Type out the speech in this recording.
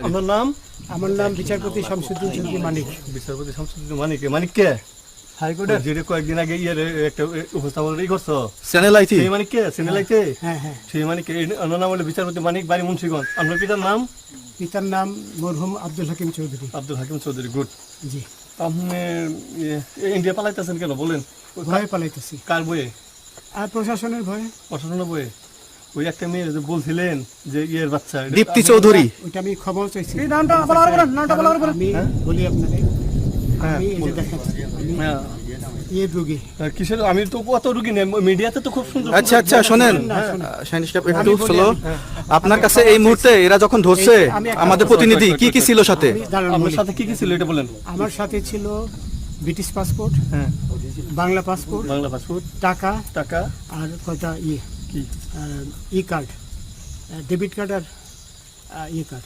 আপনার নাম? আমার নাম বিচারপতি শামসুদ্দিন চৌধুরী মানিক। বিচারপতি শামসুদ্দিন মানিক। মানিক কে? হাইকোর্টের যেটা কয়েকদিন আগে একটা উপস্থাপন করছো চ্যানেল আইটি। সেই মানিক কে? চ্যানেল আইতে? হ্যাঁ হ্যাঁ। সেই মানিক কে? ওনার নাম হলো বিচারপতি মানিক, বাড়ি মুন্সিগঞ্জ। আপনার পিতার নাম? পিতার নাম মরহুম আব্দুল হাকিম চৌধুরী। আব্দুল হাকিম চৌধুরী। গুড। জি। আপনি ইন্ডিয়া পালাইতেছেন কেন বলেন? ভয়ে পালাইতেছি। কার বইয়ে? আর প্রশাসনের ভয়ে। প্রশাসনের বইয়ে? ওই একটা মেয়ে যে বলছিলেন যে ইয়ের বাচ্চা দীপ্তি চৌধুরী। ওইটা আমি খবর চাইছি। নামটা আমি বলি আপনাকে, হ্যাঁ, আমি এই যে দেখাচ্ছি, আমি হ্যাঁ। ইয়ে রোগী। কিসের? আমি তো কত রুগী নেই, মিডিয়াতে তো খুব সুন্দর। আচ্ছা আচ্ছা, শোনেন শাহিন সাহেব, একটু স্লো। আপনার কাছে এই মুহূর্তে এরা যখন ধরছে আমাদের প্রতিনিধি কি কি ছিল সাথে? আমি দাঁড়ান আপনার বলি। সাথে কি কি ছিল এটা বলেন। আমার সাথে ছিল ব্রিটিশ পাসপোর্ট, হ্যাঁ, বাংলা পাসপোর্ট, বাংলা পাসপোর্ট, টাকা, টাকা, আর কয়টা কি ই কার্ড, ডেবিট কার্ড আর ইয়ে কার্ড।